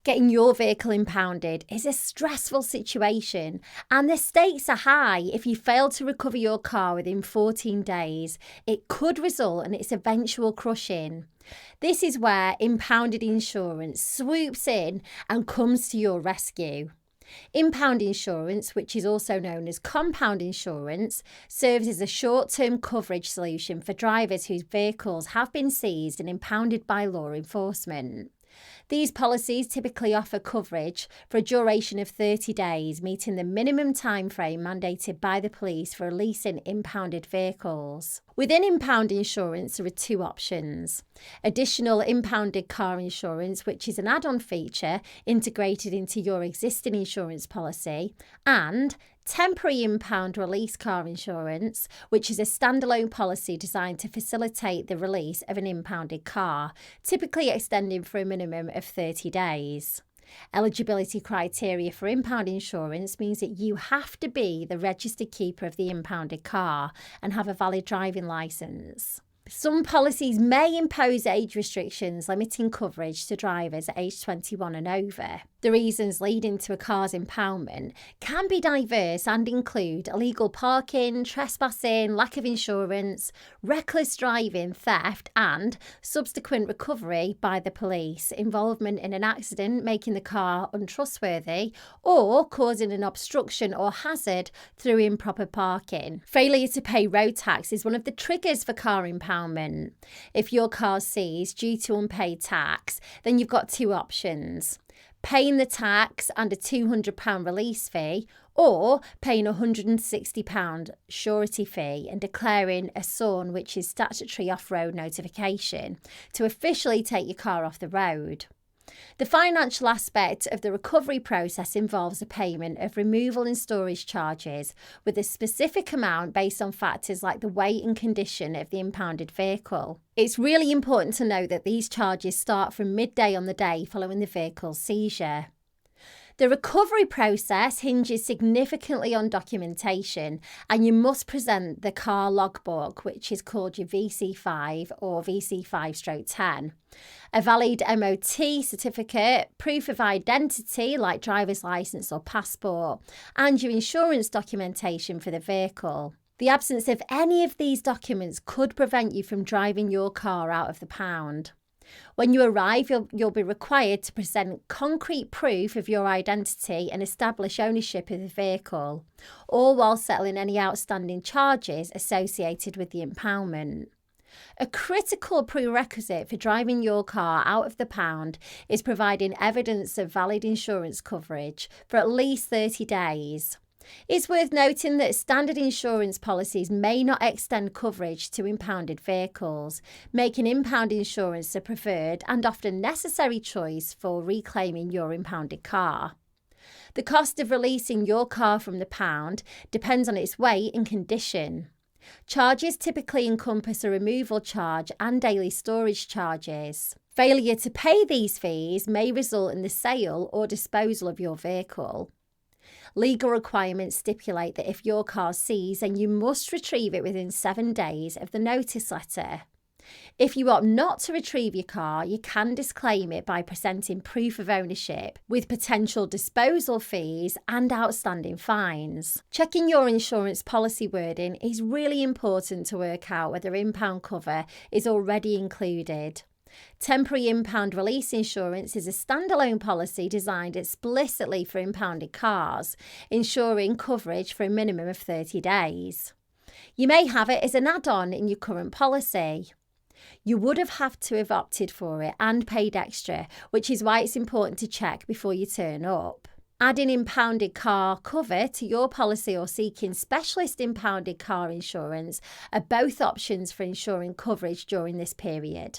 Getting your vehicle impounded is a stressful situation, and the stakes are high. If you fail to recover your car within 14 days, it could result in its eventual crushing. This is where impounded insurance swoops in and comes to your rescue. Impound insurance, which is also known as compound insurance, serves as a short-term coverage solution for drivers whose vehicles have been seized and impounded by law enforcement. These policies typically offer coverage for a duration of 30 days, meeting the minimum time frame mandated by the police for releasing impounded vehicles. Within impound insurance, there are two options. Additional impounded car insurance, which is an add-on feature integrated into your existing insurance policy, and temporary impound release car insurance, which is a standalone policy designed to facilitate the release of an impounded car, typically extending for a minimum of 30 days. Eligibility criteria for impound insurance means that you have to be the registered keeper of the impounded car and have a valid driving licence. Some policies may impose age restrictions limiting coverage to drivers aged 21 and over. The reasons leading to a car's impoundment can be diverse and include illegal parking, trespassing, lack of insurance, reckless driving, theft, and subsequent recovery by the police, involvement in an accident making the car untrustworthy, or causing an obstruction or hazard through improper parking. Failure to pay road tax is one of the triggers for car impoundment. If your car's seized due to unpaid tax, then you've got two options: paying the tax and a £200 release fee, or paying a £160 surety fee and declaring a SON, which is statutory off-road notification, to officially take your car off the road. The financial aspect of the recovery process involves a payment of removal and storage charges with a specific amount based on factors like the weight and condition of the impounded vehicle. It's really important to note that these charges start from midday on the day following the vehicle's seizure. The recovery process hinges significantly on documentation, and you must present the car logbook, which is called your VC5 or VC5/10, a valid MOT certificate, proof of identity like driver's licence or passport, and your insurance documentation for the vehicle. The absence of any of these documents could prevent you from driving your car out of the pound. When you arrive, you'll be required to present concrete proof of your identity and establish ownership of the vehicle, all while settling any outstanding charges associated with the impoundment. A critical prerequisite for driving your car out of the pound is providing evidence of valid insurance coverage for at least 30 days. It's worth noting that standard insurance policies may not extend coverage to impounded vehicles, making impound insurance a preferred and often necessary choice for reclaiming your impounded car. The cost of releasing your car from the pound depends on its weight and condition. Charges typically encompass a removal charge and daily storage charges. Failure to pay these fees may result in the sale or disposal of your vehicle. Legal requirements stipulate that if your car is seized, then you must retrieve it within 7 days of the notice letter. If you opt not to retrieve your car, you can disclaim it by presenting proof of ownership, with potential disposal fees and outstanding fines. Checking your insurance policy wording is really important to work out whether impound cover is already included. Temporary impound release insurance is a standalone policy designed explicitly for impounded cars, ensuring coverage for a minimum of 30 days. You may have it as an add-on in your current policy. You would have to have opted for it and paid extra, which is why it's important to check before you turn up. Adding impounded car cover to your policy or seeking specialist impounded car insurance are both options for ensuring coverage during this period.